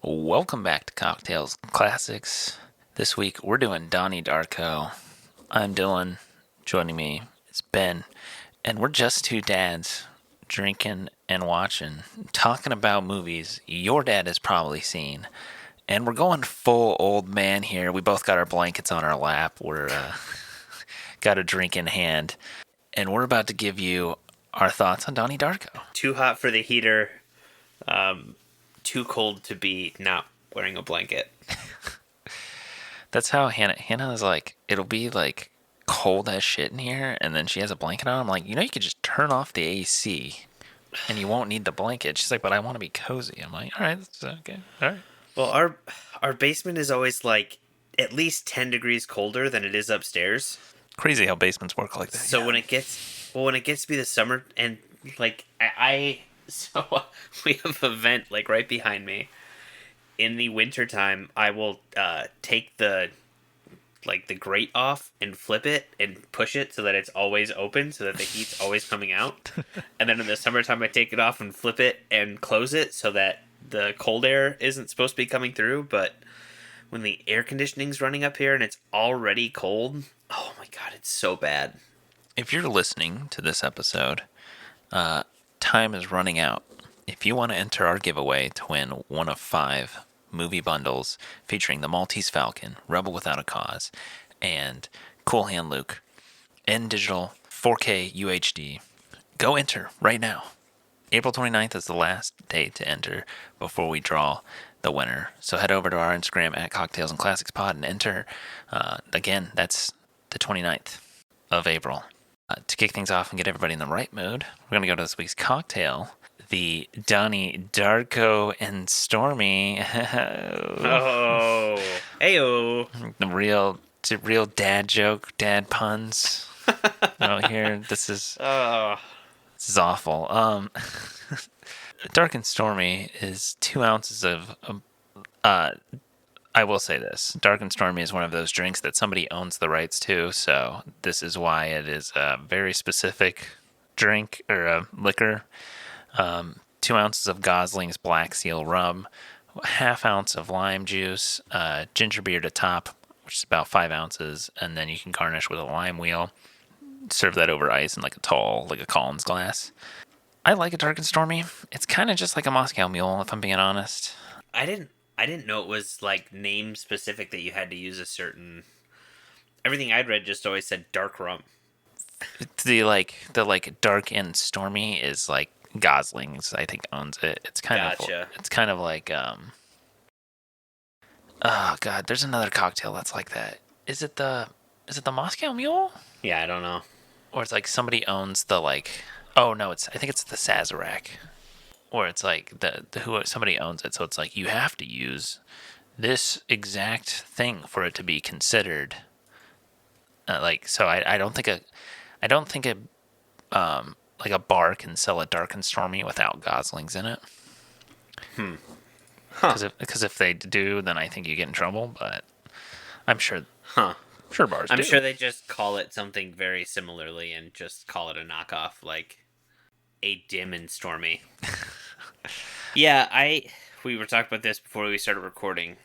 Welcome back to Cocktails Classics. This week we're doing Donnie Darko. I'm Dylan. Joining me is Ben. And we're just two dads drinking and watching, talking about movies your dad has probably seen. And we're going full old man here. We both got our blankets on our lap. We're got a drink in hand. And we're about to give you our thoughts on Donnie Darko. Too hot for the heater, too cold to be not wearing a blanket. That's how Hannah is like, it'll be like cold as shit in here, and then she has a blanket on. I'm like, you could just turn off the AC and you won't need the blanket. She's like, but I want to be cozy. I'm like, all right, that's okay. All right. Well, our basement is always like at least 10 degrees colder than it is upstairs. Crazy how basements work like that. So yeah. when it gets to be the summer and like we have a vent like right behind me. In the wintertime, I will take the grate off and flip it and push it so that it's always open so that the heat's always coming out. And then in the summertime, I take it off and flip it and close it so that the cold air isn't supposed to be coming through. But when the air conditioning's running up here and it's already cold, oh my God, it's so bad. If you're listening to this episode, time is running out. If you want to enter our giveaway to win one of 5 movie bundles featuring The Maltese Falcon, Rebel Without a Cause, and Cool Hand Luke in digital 4K UHD, go enter right now. April 29th is the last day to enter before we draw the winner. So head over to our Instagram at Cocktails and Classics Pod and enter. Again, that's the 29th of April. To kick things off and get everybody in the right mood, we're going to go to this week's cocktail. The Donnie Darko and Stormy. Oh, heyo. The real dad joke, dad puns. Here, this is awful. Dark and Stormy is 2 ounces of. I will say this: Dark and Stormy is one of those drinks that somebody owns the rights to. So this is why it is a very specific drink or a liquor. 2 ounces of Gosling's Black Seal rum, ½ ounce of lime juice, ginger beer to top, which is about 5 ounces, and then you can garnish with a lime wheel. Serve that over ice in like a Collins glass. I like a Dark and Stormy. It's kind of just like a Moscow Mule, if I'm being honest. I didn't know it was like name specific that you had to use a certain. Everything I'd read just always said dark rum. The Dark and Stormy is like Gosling's, I think, owns it. It's kind of like oh god, there's another cocktail that's like that. Is it the Moscow Mule? Yeah, I don't know. Or it's like somebody owns the I think it's the Sazerac. Or it's like somebody owns it, so it's like you have to use this exact thing for it to be considered. So I don't think like a bar can sell a Dark and Stormy without Goslings in it. Because if they do, then I think you get in trouble. But I'm sure. Sure, bars. I'm sure they just call it something very similarly and just call it a knockoff, like a Dim and Stormy. Yeah, we were talking about this before we started recording.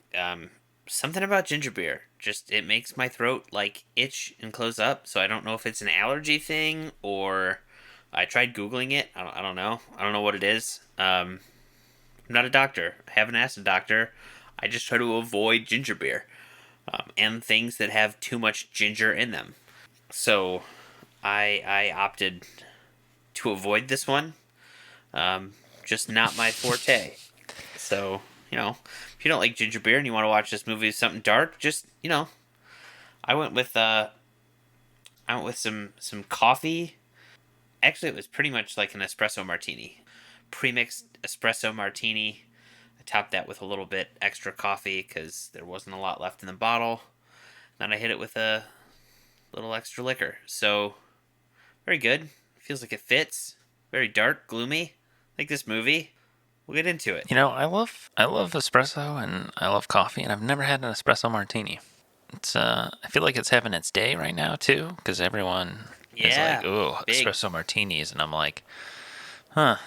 Something about ginger beer, just it makes my throat like itch and close up. So I don't know if it's an allergy thing or I tried Googling it. I don't know. I don't know what it is. I'm not a doctor. I haven't asked a doctor. I just try to avoid ginger beer and things that have too much ginger in them. So I opted to avoid this one. Just not my forte. So, if you don't like ginger beer and you want to watch this movie with something dark, just, I went with some coffee. Actually, it was pretty much like an espresso martini. Pre-mixed espresso martini. I topped that with a little bit extra coffee because there wasn't a lot left in the bottle. Then I hit it with a little extra liquor. So, very good. Feels like it fits. Very dark, gloomy. Like this movie. We'll get into it. I love espresso and I love coffee, and I've never had an espresso martini. It's I feel like it's having its day right now too, because everyone is like, "Ooh, espresso martinis," and I'm like, "Huh,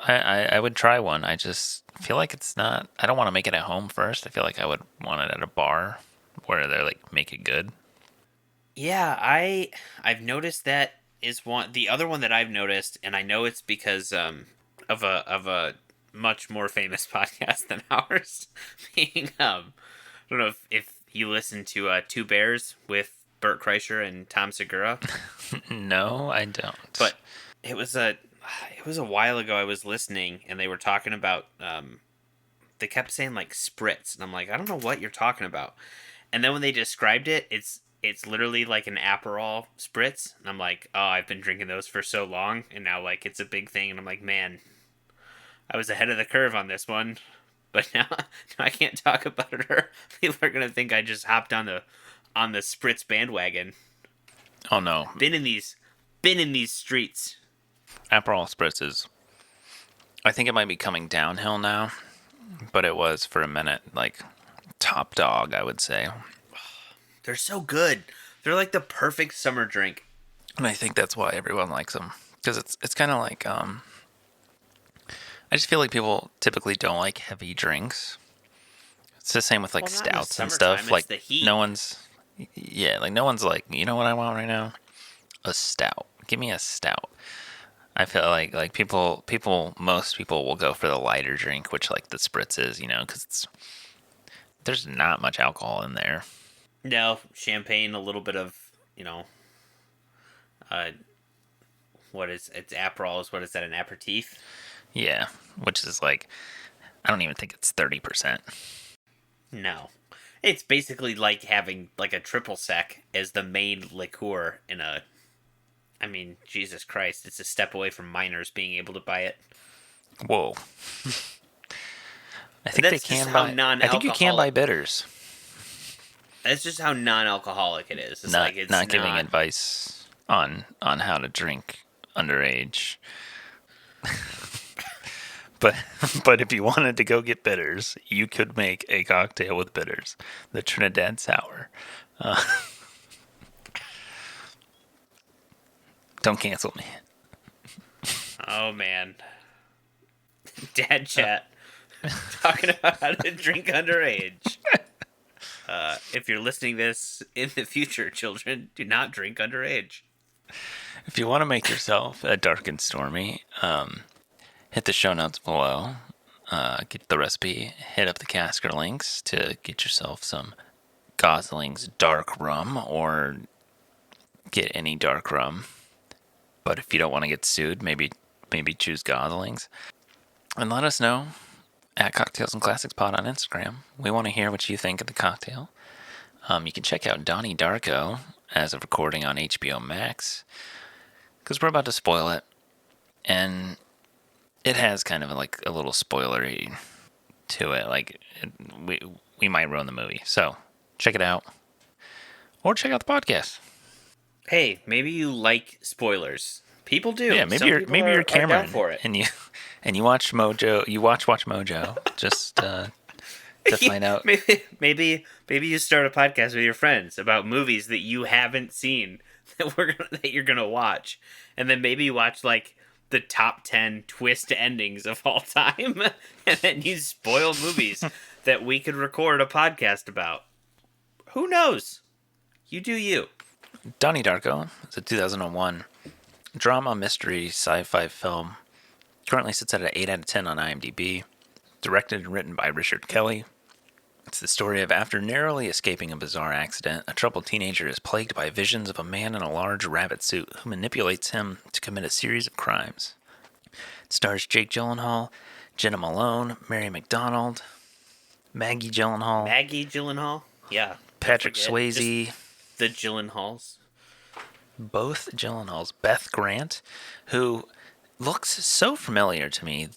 I would try one. I just feel like it's not. I don't want to make it at home first. I feel like I would want it at a bar where they're like make it good. Yeah, I've noticed that is one. The other one that I've noticed, and I know it's because of a much more famous podcast than ours, being I don't know if you listen to Two Bears with Bert Kreischer and Tom Segura, No, I don't. but it was a it was a while ago. I was listening, and they were talking about they kept saying like spritz, and I'm like, I don't know what you're talking about. And then when they described it, it's literally like an Aperol spritz, and I'm like, oh, I've been drinking those for so long, and now like it's a big thing, and I'm like, man, I was ahead of the curve on this one, but now, now I can't talk about it, or people are gonna think I just hopped on the spritz bandwagon. Oh no, Been in these streets. Aperol spritzes. I think it might be coming downhill now, but it was for a minute like top dog. I would say, They're so good. They're like the perfect summer drink. and I think that's why everyone likes them because it's kind of like I just feel like people typically don't like heavy drinks. It's the same with like Well, not in the stouts and summertime. stuff. It's Like the heat. no one's, yeah, like no one's like, you know what I want right now? A stout. Give me a stout. I feel like most people will go for the lighter drink, which like the spritz is, because there's not much alcohol in there. No, champagne, a little bit of, you know, uh, it's Aperol is what is that, an aperitif? Yeah, which is like I don't even think it's 30%. No. It's basically like having like a triple sec as the main liqueur in a. I mean, Jesus Christ, it's a step away from minors being able to buy it. Whoa. I think they That's just can how buy. I think you can buy non-alcoholic. bitters. That's just how non-alcoholic it is. It's Not like it's not giving not. advice on how to drink underage. But but if you wanted to go get bitters, you could make a cocktail with bitters, the Trinidad Sour. Uh, don't cancel me. Oh man, dad chat talking about how to drink underage. If you're listening this in the future, children, do not drink underage. If you want to make yourself a dark and stormy, hit the show notes below. Get the recipe. Hit up the Casker links to get yourself some Gosling's dark rum, or get any dark rum. But if you don't want to get sued, maybe choose Gosling's. And let us know at Cocktails and Classics Pod on Instagram. We want to hear what you think of the cocktail. You can check out Donnie Darko as of recording on HBO Max, because we're about to spoil it, and it has kind of like a little spoilery to it. Like we might ruin the movie, so check it out, or check out the podcast. Hey, maybe you like spoilers. People do. Yeah, Some people maybe you're are down Cameron, for it. and you watch Mojo. You watch Mojo just to find out. Maybe you start a podcast with your friends about movies that you haven't seen that you're gonna watch, and then maybe you watch like the top 10 twist endings of all time, and then you spoil movies that we could record a podcast about. Who knows? You do you. Donnie Darko is a 2001 drama, mystery, sci-fi film. Currently sits at an 8 out of 10 on IMDb. Directed and written by Richard Kelly. It's the story of, after narrowly escaping a bizarre accident, a troubled teenager is plagued by visions of a man in a large rabbit suit who manipulates him to commit a series of crimes. It stars Jake Gyllenhaal, Jenna Malone, Mary McDonald, Maggie Gyllenhaal, Yeah. Patrick Forget. Swayze, Just the Gyllenhaals. both Gyllenhaals, Beth Grant, who looks so familiar to me.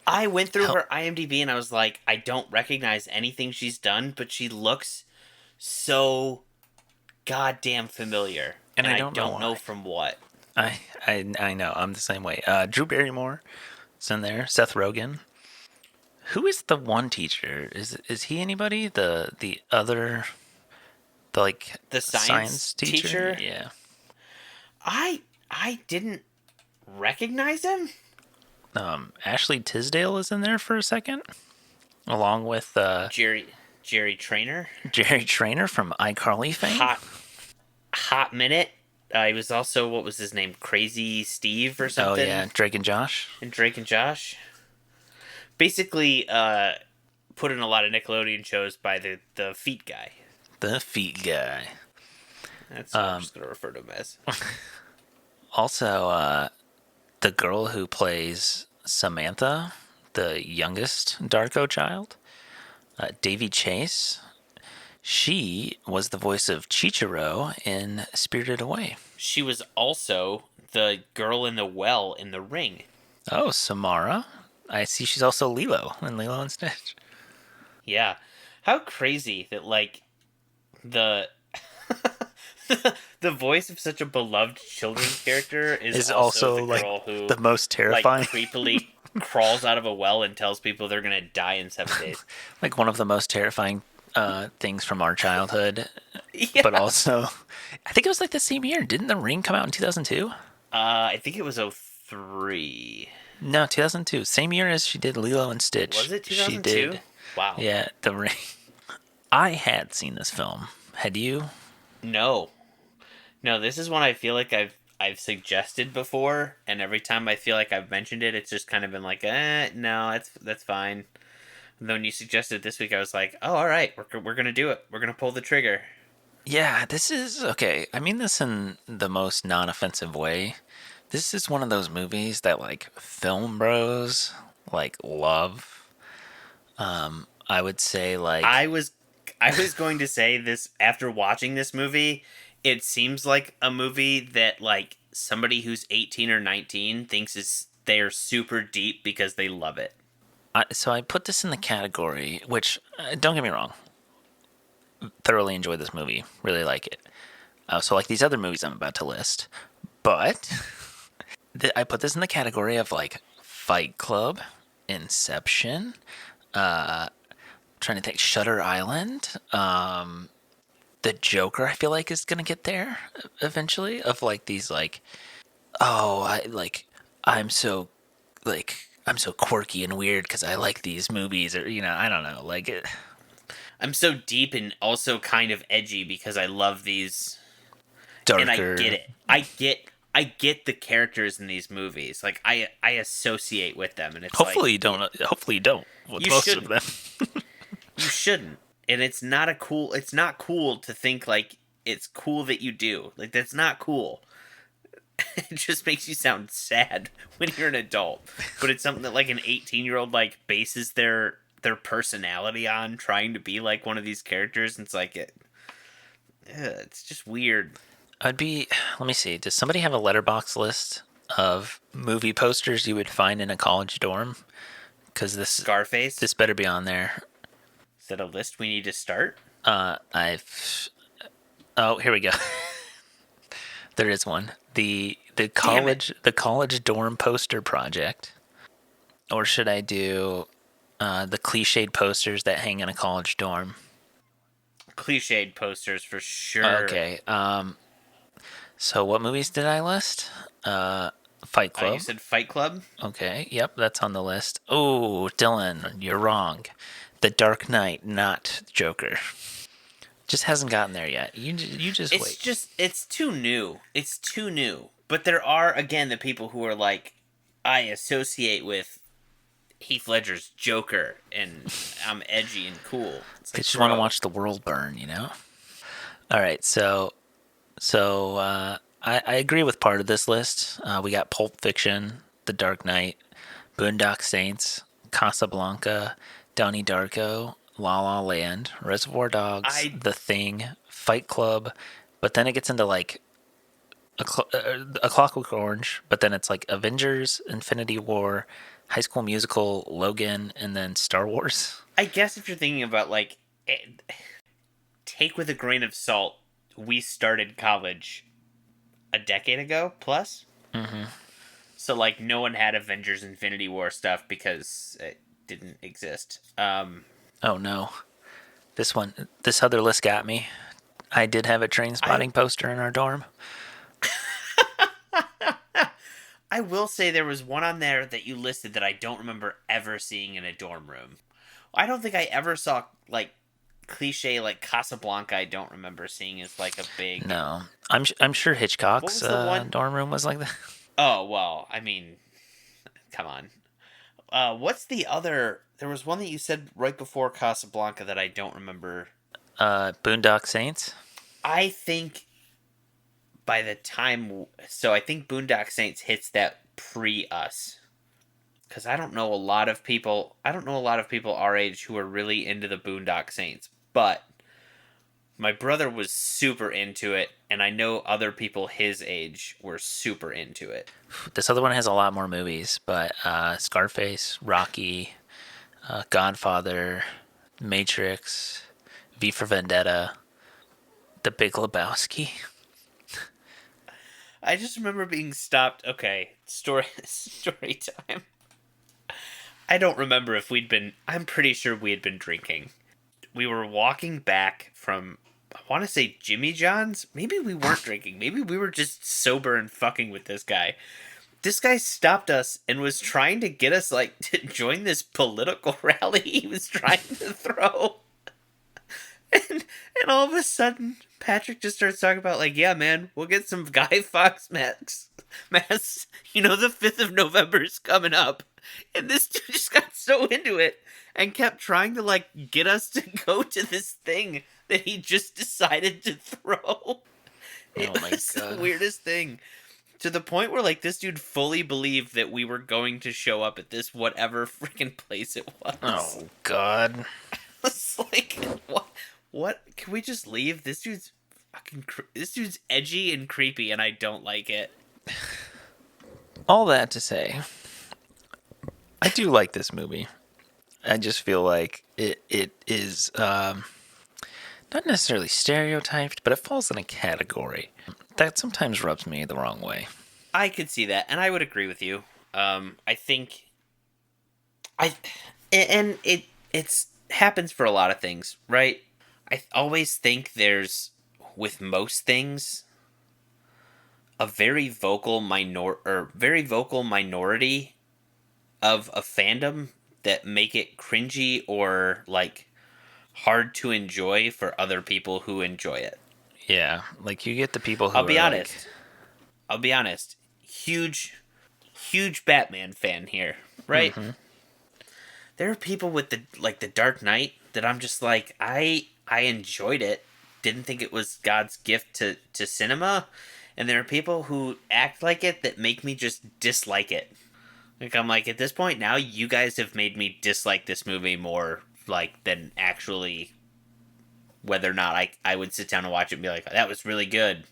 I went through her IMDb and I was like, I don't recognize anything she's done, but she looks so goddamn familiar. And And I I don't don't know know why. from what. I know, I'm the same way. Drew Barrymore is in there. Seth Rogen. Who is the one teacher? Is he anybody? The other, the like The science teacher? Yeah. I didn't recognize him. Ashley Tisdale is in there for a second, along with Jerry Trainer. Jerry Trainer from iCarly fame. Hot minute. He was also, what was his name? Crazy Steve or Oh something. yeah, Drake and Josh. And Drake and Josh. Basically, put in a lot of Nickelodeon shows by the feet guy. The feet guy. That's what I'm just gonna refer to him as. Also, the girl who plays Samantha, the youngest Darko child, Davy Chase. She was the voice of Chichiro in Spirited Away. She was also the girl in the well in The Ring. Oh, Samara. I see she's also Lilo in Lilo and Stitch. Yeah. How crazy that, like, the the voice of such a beloved children's character is also the girl who the most terrifying. Like, creepily crawls out of a well and tells people they're gonna die in 7 days. Like one of the most terrifying things from our childhood. Yeah. But also, I think it was like the same year. Didn't The Ring come out in 2002? I think it was 03. No, 2002. Same year as she did Lilo and Stitch. Was it 2002? She did. Wow. Yeah, The Ring. I had seen this film. Had you? No. No, this is one I feel like I've suggested before, and every time I feel like I've mentioned it, it's just kind of been like, no, that's fine. And then when you suggested it this week, I was like, oh, all right, we're gonna do it. We're gonna pull the trigger. Yeah, this is okay. I mean this in the most non-offensive way. This is one of those movies that like film bros like love. I would say like I was going to say this after watching this movie. It seems like a movie that like somebody who's 18 or 19 thinks they're super deep because they love it. So I put this in the category, which don't get me wrong, thoroughly enjoyed this movie, really like it. So like these other movies I'm about to list, but I put this in the category of like Fight Club, Inception, trying to think, Shutter Island, the Joker. I feel like is gonna get there eventually. Of like these like, oh, I'm so I'm so quirky and weird because I like these movies, or I don't know, like it. I'm so deep and also kind of edgy because I love these. Darker. And I get it. I get the characters in these movies. Like I associate with them, and it's hopefully like, you don't. Hopefully you don't. With you most shouldn't. of them. You shouldn't. And it's not cool to think like it's cool that you do. Like that's not cool. It just makes you sound sad when you're an adult. But it's something that like an 18-year-old like bases their personality on, trying to be like one of these characters, and it's like it's just weird. Let me see. Does somebody have a letterbox list of movie posters you would find in a college dorm? Because Scarface. This better be on there. Is that a list we need to start? Oh, here we go. There is one. The college dorm poster project. Or should I do the cliched posters that hang in a college dorm? Cliched posters for sure. Okay. So what movies did I list? Fight Club. You said Fight Club? Okay, yep, that's on the list. Oh, Dylan, you're wrong. The Dark Knight, not Joker. Just hasn't gotten there yet. You just wait. It's too new. It's too new. But there are, again, the people who are like, I associate with Heath Ledger's Joker, and I'm edgy and cool. It's like, just want to watch the world burn, All right, so I agree with part of this list. We got Pulp Fiction, The Dark Knight, Boondock Saints, Casablanca, Donnie Darko, La La Land, Reservoir Dogs, The Thing, Fight Club, but then it gets into like a Clockwork Orange, but then it's like Avengers, Infinity War, High School Musical, Logan, and then Star Wars. I guess if you're thinking about like, take with a grain of salt, we started college a decade ago plus. Mm-hmm. So like no one had Avengers Infinity War stuff because it didn't exist. Oh no. This other list got me. I did have a Trainspotting poster in our dorm. I will say there was one on there that you listed that I don't remember ever seeing in a dorm room. I don't think I ever saw like cliche like Casablanca. I don't remember seeing as like a big. No, I'm sure What Hitchcock's was the one? dorm room was like that. Oh well, I mean, come on. What's the other? There was one that you said right before Casablanca that I don't remember. Boondock Saints. I think by the time, so I think Boondock Saints hits that pre us. Because I don't know a lot of people. I don't know a lot of people our age who are really into the Boondock Saints, but my brother was super into it, and I know other people his age were super into it. This other one has a lot more movies, but Scarface, Rocky, Godfather, Matrix, V for Vendetta, The Big Lebowski. I just remember being stopped. Okay, story time. I don't remember if we'd been. I'm pretty sure we had been drinking. We were walking back from. I want to say Jimmy John's. Maybe we weren't drinking. Maybe we were just sober and fucking with this guy. This guy stopped us and was trying to get us like to join this political rally he was trying to throw. And all of a sudden, Patrick just starts talking about like, yeah, man, we'll get some Guy Fawkes masks. You know, the 5th of November is coming up, and this dude just got so into it and kept trying to like get us to go to this thing that he just decided to throw. It Oh my was god. the weirdest thing. To the point where like this dude fully believed that we were going to show up at this whatever freaking place it was. Oh god. It's like what? What? Can we just leave? This dude's this dude's edgy and creepy, and I don't like it. All that to say, I do like this movie. I just feel like it is not necessarily stereotyped, but it falls in a category that sometimes rubs me the wrong way. I could see that, and I would agree with you. I think I and it's happens for a lot of things, right? I always think there's with most things a very vocal minority of a fandom that make it cringy or like hard to enjoy for other people who enjoy it. Yeah, like you get the people who I'll be are like, honest. I'll be honest. Huge Batman fan here, right? mm-hmm. There are people with the Dark Knight that I'm just like I enjoyed it. Didn't think it was God's gift to cinema, and there are people who act like it that make me just dislike it. Like I'm like at this point now you guys have made me dislike this movie more like than actually whether or not I would sit down and watch it and be like that was really good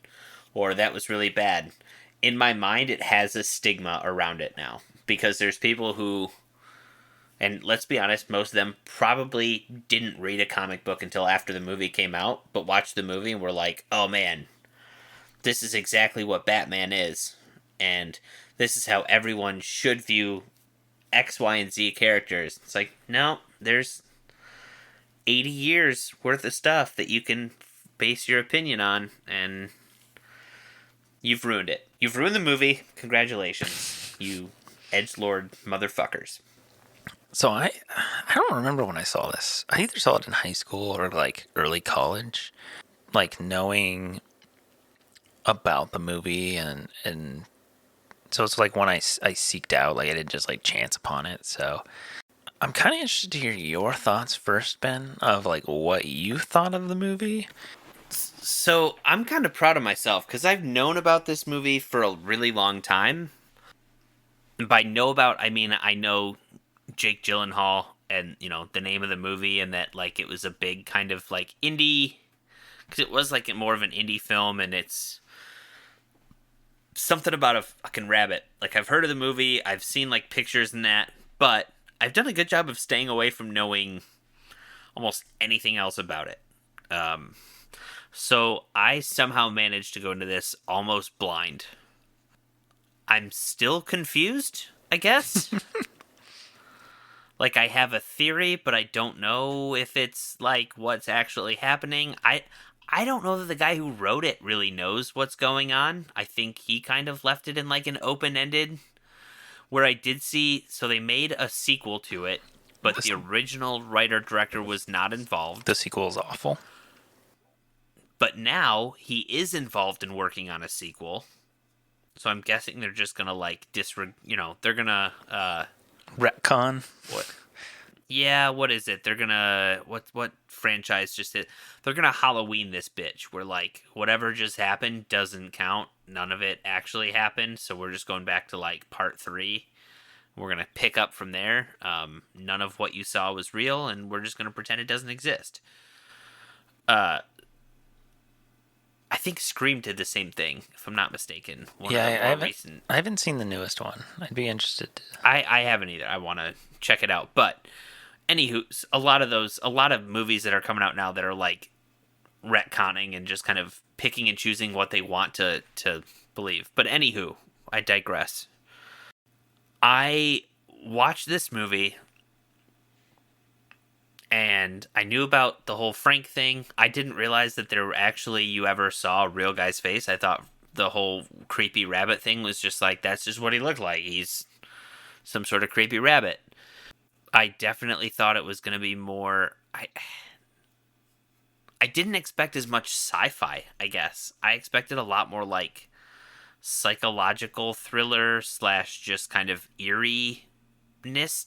or that was really bad. In my mind it has a stigma around it now because there's people who, and let's be honest, most of them probably didn't read a comic book until after the movie came out, but watched the movie and were like, oh man, this is exactly what Batman is. And this is how everyone should view X, Y, and Z characters. It's like, no, there's 80 years worth of stuff that you can base your opinion on, and you've ruined it. You've ruined the movie. Congratulations, you edgelord motherfuckers. So I don't remember when I saw this. I either saw it in high school or like early college. Like knowing about the movie and so it's like when I seeked out, like I didn't just like chance upon it. So I'm kind of interested to hear your thoughts first, Ben, of like what you thought of the movie. So I'm kind of proud of myself because I've known about this movie for a really long time. And by know about, I mean I know Jake Gyllenhaal and you know the name of the movie and that like it was a big kind of like indie because it was like more of an indie film and it's something about a fucking rabbit. Like I've heard of the movie, I've seen like pictures and that, but I've done a good job of staying away from knowing almost anything else about it. So I somehow managed to go into this almost blind. I'm still confused, I guess. Like I have a theory, but I don't know if it's like what's actually happening. I don't know that the guy who wrote it really knows what's going on. I think he kind of left it in like an open-ended, where I did see, so they made a sequel to it, but This, the original writer-director was not involved. the sequel is awful. But now he is involved in working on a sequel. So I'm guessing they're just gonna like they're gonna Retcon. what? Yeah, what is it? They're gonna what franchise just it? They're gonna Halloween this bitch where like whatever just happened doesn't count. None of it actually happened. So we're just going back to like part 3. We're gonna pick up from there. None of what you saw was real, and we're just gonna pretend it doesn't exist. I think Scream did the same thing, if I'm not mistaken. One of the more recent. I haven't seen the newest one. I'd be interested to... I haven't either. I want to check it out. But anywho, a lot of movies that are coming out now that are like retconning and just kind of picking and choosing what they want to believe. But anywho, I digress. I watched this movie and I knew about the whole Frank thing. I didn't realize that you ever saw a real guy's face. I thought the whole creepy rabbit thing was just like, that's just what he looked like. He's some sort of creepy rabbit. I definitely thought it was going to be more... I didn't expect as much sci-fi, I guess. I expected a lot more like psychological thriller / just kind of eerie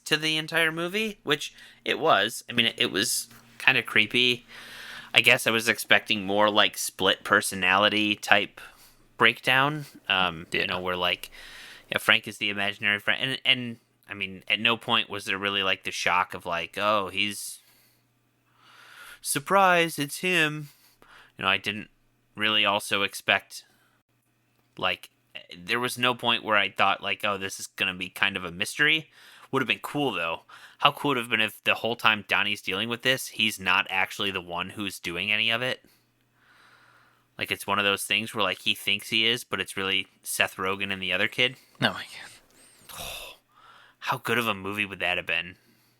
to the entire movie, which it was. I mean, it was kind of creepy. I guess I was expecting more like split personality type breakdown. Where like, yeah, Frank is the imaginary friend, and I mean, at no point was there really like the shock of like, oh, he's surprise, it's him. I didn't really also expect like there was no point where I thought like, oh, this is gonna be kind of a mystery. Would have been cool though. How cool would it have been if the whole time Donnie's dealing with this, he's not actually the one who's doing any of it? Like it's one of those things where like he thinks he is, but it's really Seth Rogen and the other kid. Oh my god. How good of a movie would that have been?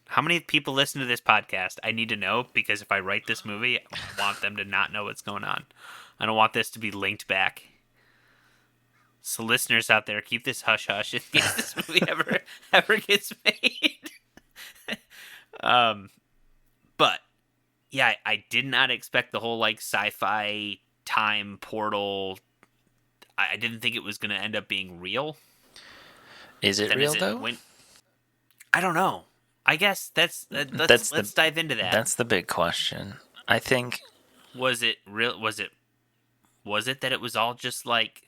How many people listen to this podcast? I need to know, because if I write this movie, I want them to not know what's going on. I don't want this to be linked back. So listeners out there, keep this hush hush in case this movie ever gets made. But yeah, I did not expect the whole like sci-fi time portal. I didn't think it was going to end up being real. Is it real though? I don't know. I guess let's dive into that. That's the big question. I think. Was it real? Was it that it was all just like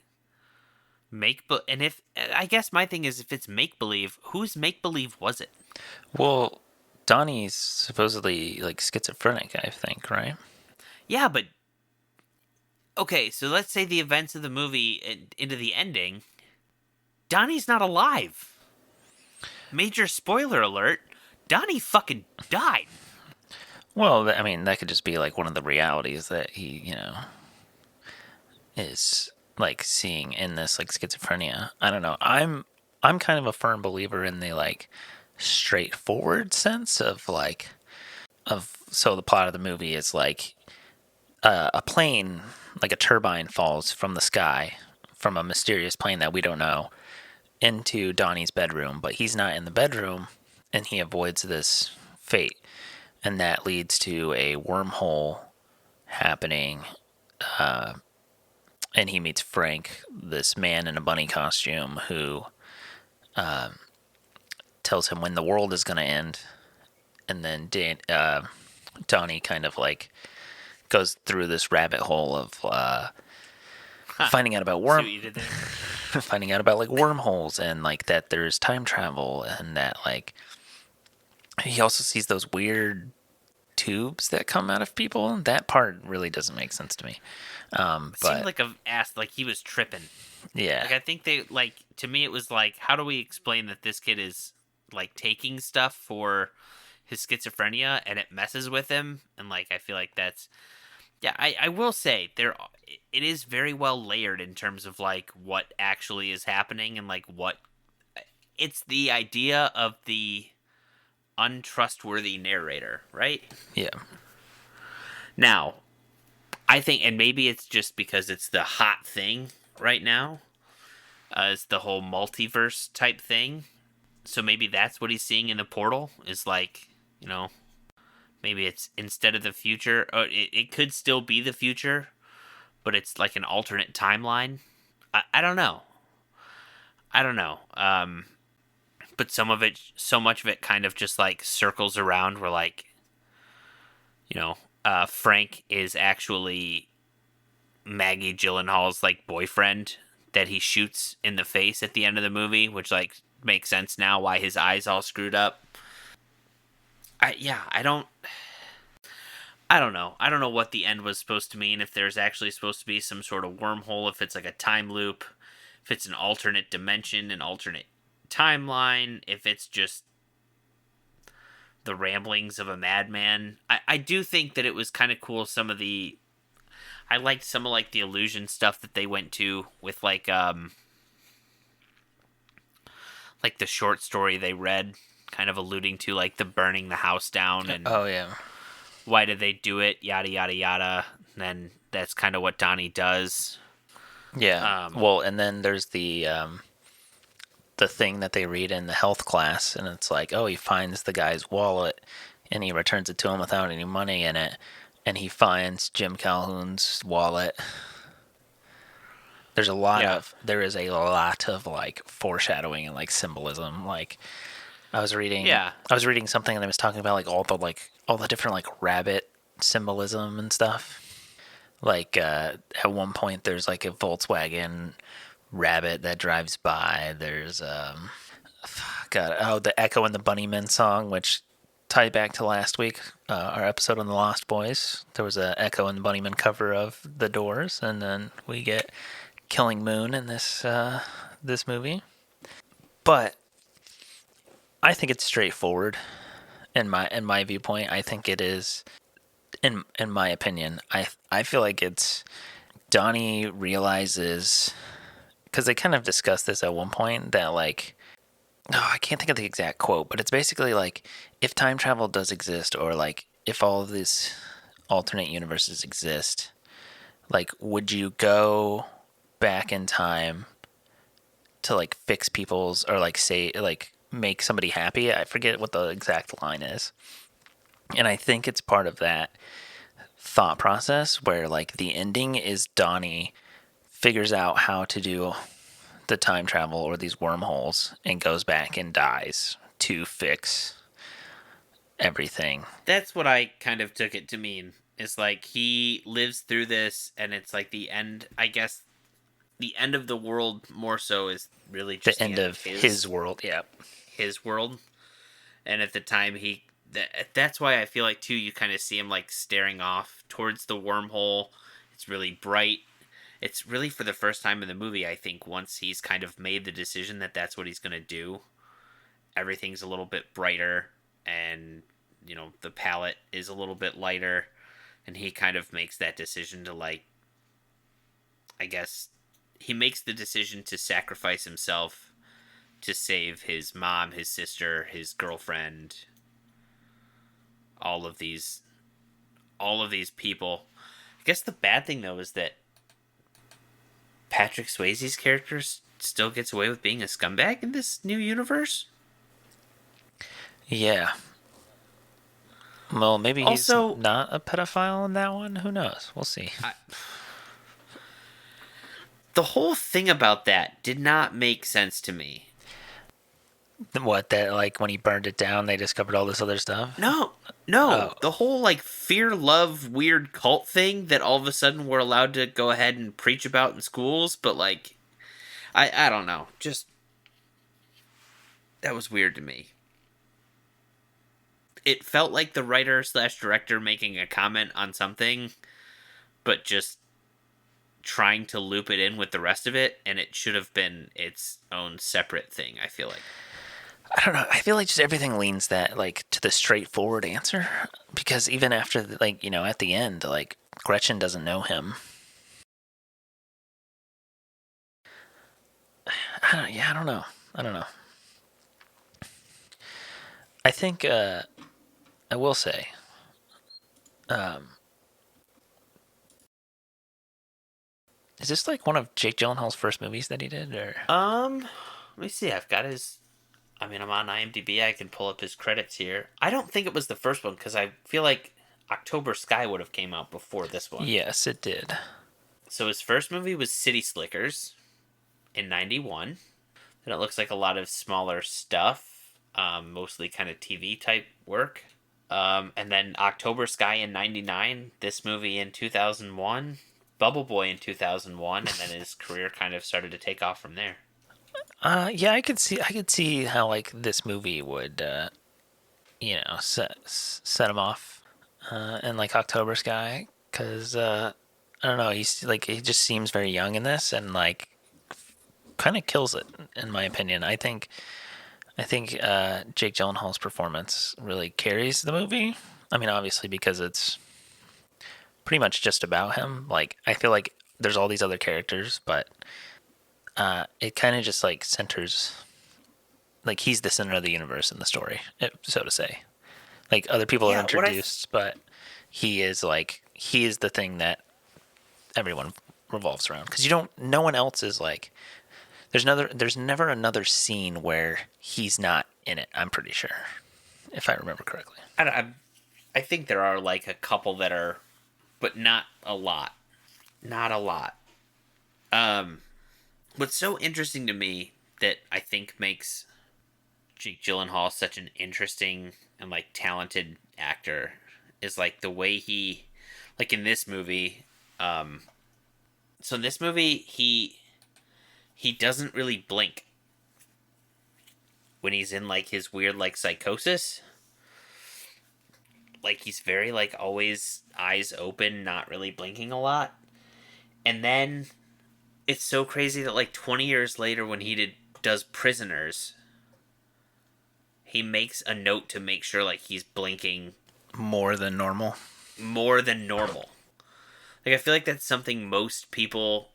and if I guess my thing is, if it's make believe, whose make believe was it? Well, Donnie's supposedly like schizophrenic, I think, right? Yeah, but okay, so let's say the events of the movie into the ending, Donnie's not alive. Major spoiler alert, Donnie fucking died. Well, I mean, that could just be like one of the realities that he, is like seeing in this like schizophrenia. I don't know. I'm kind of a firm believer in the like straightforward sense of so the plot of the movie is like a plane, like a turbine, falls from the sky from a mysterious plane that we don't know into Donnie's bedroom, but he's not in the bedroom and he avoids this fate, and that leads to a wormhole happening. And he meets Frank, this man in a bunny costume, who tells him when the world is going to end. And then Donnie kind of like goes through this rabbit hole of finding out about finding out about like wormholes, and like that there's time travel, and that like he also sees those weird tubes that come out of people. That part really doesn't make sense to me. It seemed like like he was tripping. Yeah. Like I think to me it was like, how do we explain that this kid is like taking stuff for his schizophrenia and it messes with him? And like I feel like that's, yeah, I will say it is very well layered in terms of like what actually is happening, and like what it's the idea of the untrustworthy narrator, right? Yeah. Now, I think, and maybe it's just because it's the hot thing right now. It's the whole multiverse type thing. So maybe that's what he's seeing in the portal. Is like, you know, maybe it's instead of the future. Or it could still be the future, but it's like an alternate timeline. I don't know. I don't know. But some of it, so much of it, kind of just like circles around. Where like, you know, Frank is actually Maggie Gyllenhaal's like boyfriend that he shoots in the face at the end of the movie, which like makes sense now why his eyes all screwed up. I don't know. I don't know what the end was supposed to mean. If there's actually supposed to be some sort of wormhole, if it's like a time loop, if it's an alternate dimension, an alternate timeline, if it's just the ramblings of a madman. I do think that it was kind of cool. I liked some of like the illusion stuff that they went to with like the short story they read, kind of alluding to like the burning the house down and Oh yeah, why did they do it, yada yada yada. And then that's kind of what Donnie does. yeah. Um, Well, and then there's the thing that they read in the health class, and it's like, oh, he finds the guy's wallet, and he returns it to him without any money in it, and he finds Jim Calhoun's wallet. yeah, There is a lot of like foreshadowing and like symbolism. Like yeah, I was reading something and I was talking about like all the different like rabbit symbolism and stuff. Like at one point there's like a Volkswagen rabbit that drives by. There's God, oh, the Echo and the Bunnymen song, which tied back to last week, our episode on the Lost Boys. There was a Echo and the Bunnymen cover of The Doors, and then we get Killing Moon in this movie. But I think it's straightforward in my viewpoint. I think it is in my opinion. I feel like it's Donnie realizes, because they kind of discussed this at one point, that like, oh, I can't think of the exact quote, but it's basically like, if time travel does exist, or like if all of these alternate universes exist, like would you go back in time to like fix people's, or like say like make somebody happy? I forget what the exact line is. And I think it's part of that thought process where like the ending is Donnie figures out how to do the time travel or these wormholes and goes back and dies to fix everything. that's what I kind of took it to mean. It's like he lives through this, and it's like the end. I guess the end of the world more so is really The just the end end of of his world, yeah. his world. And at the time that's why I feel like too you kind of see him like staring off towards the wormhole. It's really bright. It's really for the first time in the movie, I think, once he's kind of made the decision that that's what he's going to do, everything's a little bit brighter, and the palette is a little bit lighter, and he kind of makes that decision to like, I guess he makes the decision to sacrifice himself to save his mom, his sister, his girlfriend, all of these people. I guess the bad thing though is that Patrick Swayze's character still gets away with being a scumbag in this new universe. Yeah. Well, maybe he's Also, not a pedophile in that one. Who knows? We'll see. the whole thing about that did not make sense to me. What, that like when he burned it down, they discovered all this other stuff? No, Oh, no, the whole like fear, love, weird cult thing that all of a sudden we're allowed to go ahead and preach about in schools, but like, I don't know, just that was weird to me. It felt like the writer slash director making a comment on something, but just trying to loop it in with the rest of it, and it should have been its own separate thing. I feel like. I don't know. I feel like just everything leans that like to the straightforward answer, because even after like at the end, like Gretchen doesn't know him. I don't know. I don't know. I think I will say, um, Is this like one of Jake Gyllenhaal's first movies that he did, or? Let me see. I've got his. I mean, I'm on IMDb. I can pull up his credits here. I don't think it was the first one because I feel like October Sky would have came out before this one. Yes, it did. So his first movie was City Slickers in '91. Then it looks like a lot of smaller stuff, mostly kind of TV type work. And then October Sky in '99. This movie in 2001. Bubble Boy in 2001, and then his career kind of started to take off from there. Yeah, I could see how like this movie would, set him off, in like October Sky, because I don't know, he just seems very young in this, and like kind of kills it in my opinion. I think Jake Gyllenhaal's performance really carries the movie. I mean, obviously because it's pretty much just about him. Like I feel like there's all these other characters, but it kind of just like centers, like he's the center of the universe in the story, so to say. Like other people are Yeah, introduced, but he is the thing that everyone revolves around. Because no one else is like, there's never another scene where he's not in it. I'm pretty sure, if I remember correctly. I think there are like a couple that are, but not a lot. Not a lot. What's so interesting to me that I think makes Jake Gyllenhaal such an interesting and like talented actor is like the way he, like in this movie. So in this movie, he doesn't really blink when he's in like his weird like psychosis. Like he's very like always eyes open, not really blinking a lot. And then it's so crazy that like 20 years later when does Prisoners, he makes a note to make sure like he's blinking More than normal. more than normal. Like I feel like that's something most people,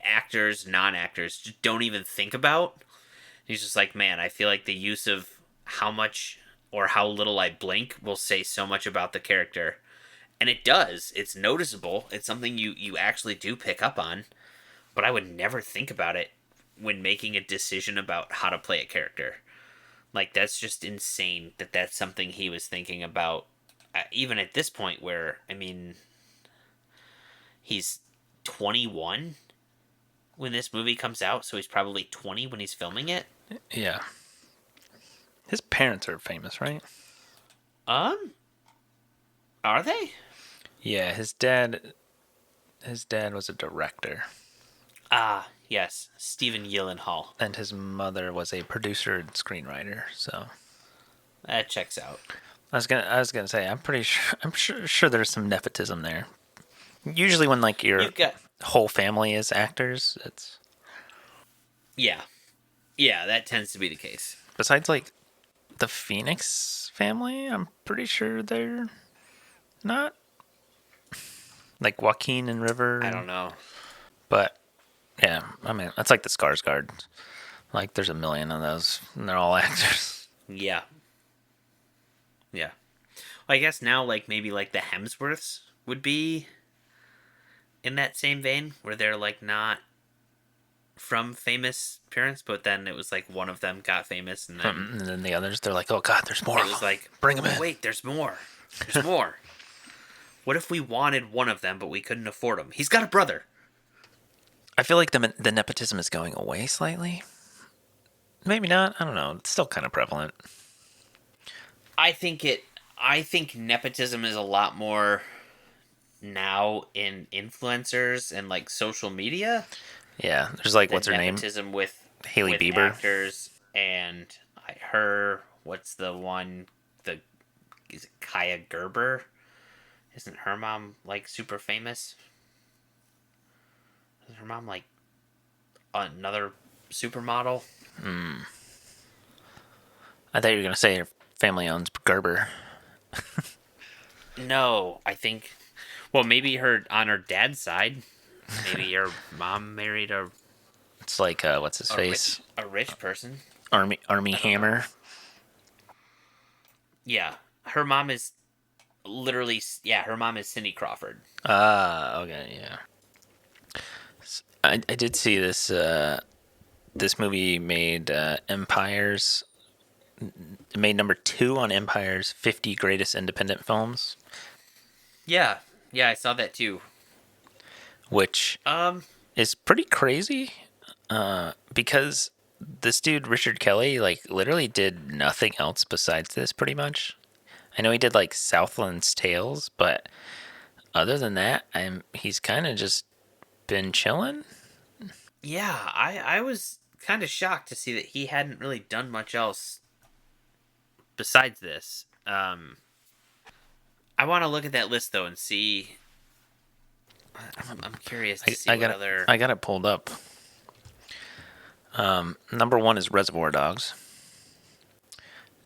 actors, non-actors, just don't even think about. He's just like, man, I feel like the use of how much or how little I blink will say so much about the character. And it does. It's noticeable. It's something you actually do pick up on. But I would never think about it when making a decision about how to play a character. Like, that's just insane that that's something he was thinking about. Even at this point where, I mean, he's 21 when this movie comes out, so he's probably 20 when he's filming it. Yeah. His parents are famous, right? Um, are they? Yeah, his dad. His dad was a director, Ah, yes, Stephen Gyllenhaal. and his mother was a producer and screenwriter. So That checks out. I was gonna say, I'm sure there's some nepotism there. Usually, when like your You've got, whole family is actors, it's yeah, yeah, that tends to be the case. besides like the Phoenix family. I'm pretty sure they're not like Joaquin and River, I don't know. but yeah, I mean that's like the Skarsgård. Like there's a million of those, and they're all actors. Yeah, yeah. Well, I guess now, like maybe like the Hemsworths would be in that same vein, where they're like not from famous parents, but then it was like one of them got famous, and then And then the others, they're like, oh god, there's more. it Of was them. like, Bring them oh, in. wait, there's more. There's more. What if we wanted one of them, but we couldn't afford him? He's got a brother. I feel like the nepotism is going away slightly. Maybe not. I don't know. It's still kind of prevalent. I think it. I think nepotism is a lot more now in influencers and like social media Yeah, there's like than what's her name? nepotism with Haley with Bieber. actors and her. What's the one? The is it Kaya Gerber? Isn't her mom like super famous? Isn't her mom like another supermodel? I thought you were gonna say her family owns Gerber. No, I think. Well, maybe her on her dad's side. Maybe her mom married It's like what's his face? a rich person. Army Hammer. Yeah, her mom is literally. Yeah, her mom is Cindy Crawford. Ah, okay, yeah. I did see this. This movie made Empire's. It made number 2 on Empire's 50 greatest independent films, Yeah, yeah, I saw that too. which Um, is pretty crazy. Because this dude Richard Kelly like literally did nothing else besides this, pretty much. I know he did like Southland's Tales, but other than that, he's kind of just been chilling. yeah, I was kind of shocked to see that he hadn't really done much else besides this. I want to look at that list though and see. I'm curious to see I what got other. I got it pulled up. Number 1 is Reservoir Dogs,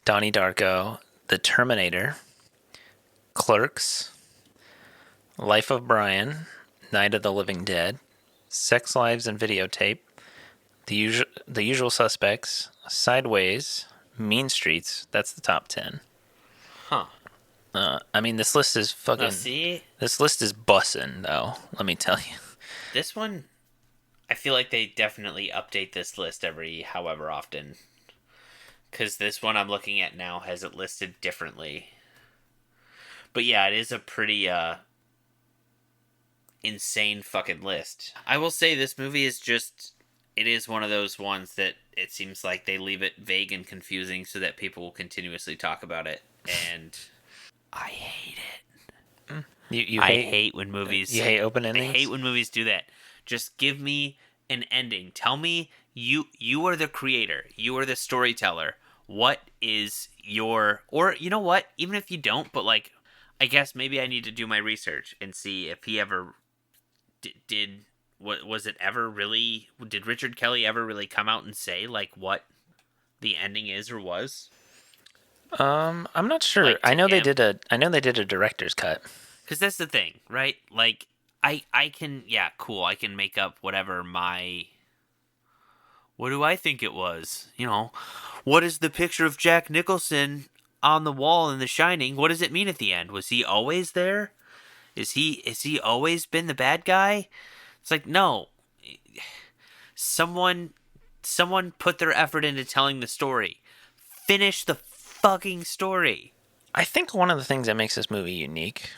Donnie Darko, The Terminator, Clerks, Life of Brian, Night of the Living Dead, Sex Lives and Videotape, The Usual Suspects, Sideways, Mean Streets. That's the top 10. Huh. I mean, this list is Now fucking. see, This list is bussin', though. Let me tell you. this one, I feel like they definitely update this list every however often. Because this one I'm looking at now has it listed differently. But yeah, it is a pretty insane fucking list. I will say this movie is just. It is one of those ones that it seems like they leave it vague and confusing so that people will continuously talk about it. And I hate it. You I hate hate when movies. you hate open I endings. hate when movies do that. Just give me an ending. Tell me you are the creator. You are the storyteller. What is your or you know what? Even if you don't, but like, I guess maybe I need to do my research and see if he ever did. What was it ever really? Did Richard Kelly ever really come out and say like what the ending is or was? I'm not sure. Like to him? I know they did a director's cut. Because that's the thing, right? Like, I can, yeah, cool. I can make up whatever my. What do I think it was? You know, what is the picture of Jack Nicholson on the wall in The Shining? What does it mean at the end? Was he always there? Is he always been the bad guy? It's like no. Someone, someone put their effort into telling the story. Finish the fucking story. I think one of the things that makes this movie unique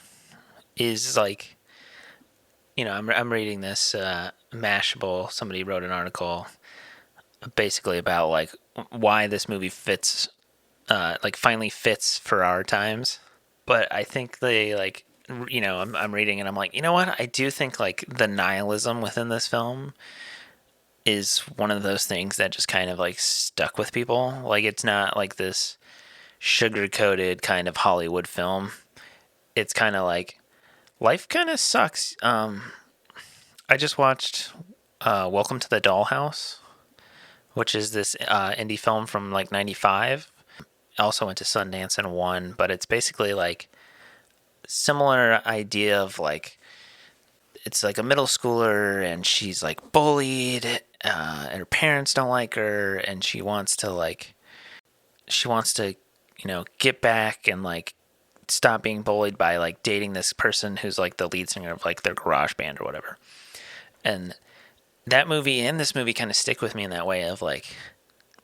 is like, I'm reading this Mashable. Somebody wrote an article basically about like why this movie fits, like finally fits for our times. But I think they like, I'm reading and I'm like, you know what? I do think like the nihilism within this film is one of those things that just kind of like stuck with people. Like it's not like this sugar coated kind of Hollywood film. It's kind of like life kind of sucks. I just watched Welcome to the Dollhouse, which is this indie film from like '95. Also went to Sundance and won, but it's basically like similar idea of like it's like a middle schooler and she's like bullied and her parents don't like her and she wants to get back and like stop being bullied by like dating this person who's like the lead singer of like their garage band or whatever. And that movie and this movie kind of stick with me in that way of like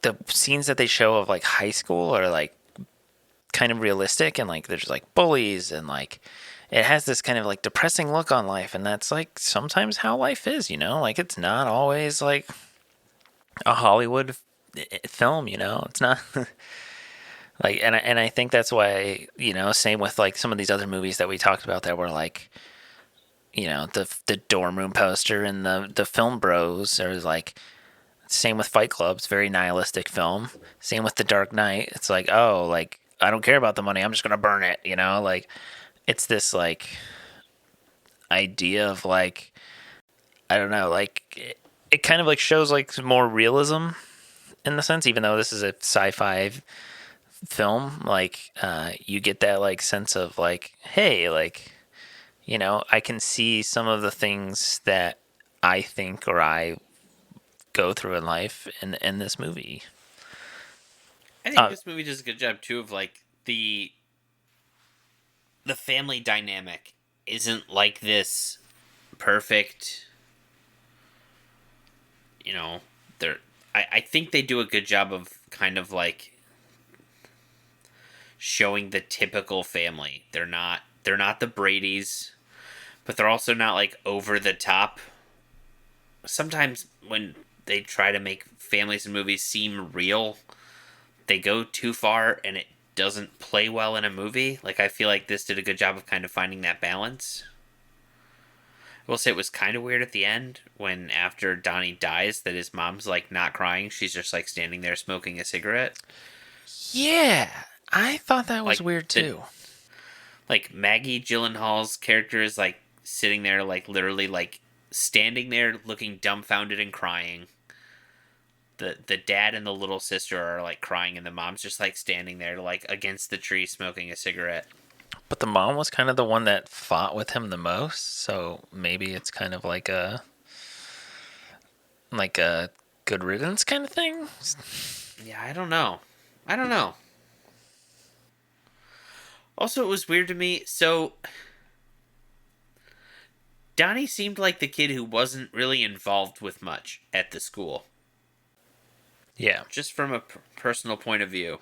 the scenes that they show of like high school are like kind of realistic and like there's like bullies and like it has this kind of like depressing look on life, and that's like sometimes how life is, like it's not always like a Hollywood film, it's not like and I think that's why, same with like some of these other movies that we talked about that were like the dorm room poster and the film bros are like same with Fight Club, it's very nihilistic film. Same with The Dark Knight, it's like, oh, like I don't care about the money, I'm just gonna burn it, like it's this like idea of like I don't know, like it kind of like shows like some more realism in the sense, even though this is a sci-fi film, like you get that like sense of like, hey, like I can see some of the things that I think or I go through in life in this movie. I think this movie does a good job too of like the family dynamic isn't like this perfect you know, they're. I think they do a good job of kind of like showing the typical family. They're not the Bradys, but they're also not like over the top. Sometimes when they try to make families and movies seem real, they go too far and it doesn't play well in a movie. Like I feel like this did a good job of kind of finding that balance. I will say it was kind of weird at the end when after Donnie dies that his mom's like not crying, she's just like standing there smoking a cigarette. Yeah, I thought that was Like weird the too. like Maggie Gyllenhaal's character is like sitting there like literally like standing there looking dumbfounded and crying. The dad and the little sister are like crying and the mom's just like standing there like against the tree smoking a cigarette. But the mom was kind of the one that fought with him the most, so maybe it's kind of like a good riddance kind of thing. Yeah, I don't know. I don't know. Also, it was weird to me. So, Donnie seemed like the kid who wasn't really involved with much at the school, Yeah. just from a personal point of view.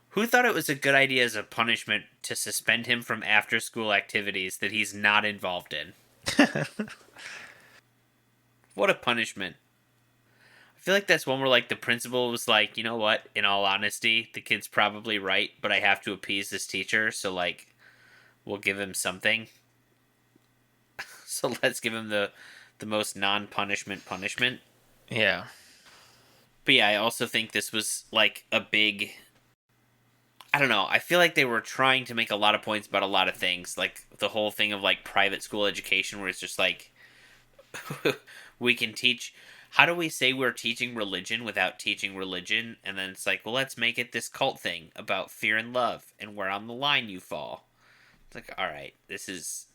Who thought it was a good idea as a punishment to suspend him from after school activities that he's not involved in? What a punishment. I feel like that's one where like the principal was like, you know what, in all honesty, the kid's probably right, but I have to appease this teacher, so like we'll give him something. So let's give him the most non-punishment punishment. Yeah. But yeah, I also think this was like a big, I don't know. I feel like they were trying to make a lot of points about a lot of things, like the whole thing of like private school education, where it's just like we can teach. How do we say we're teaching religion without teaching religion? And then it's like, well, let's make it this cult thing about fear and love, and where on the line you fall. It's like, all right, this is.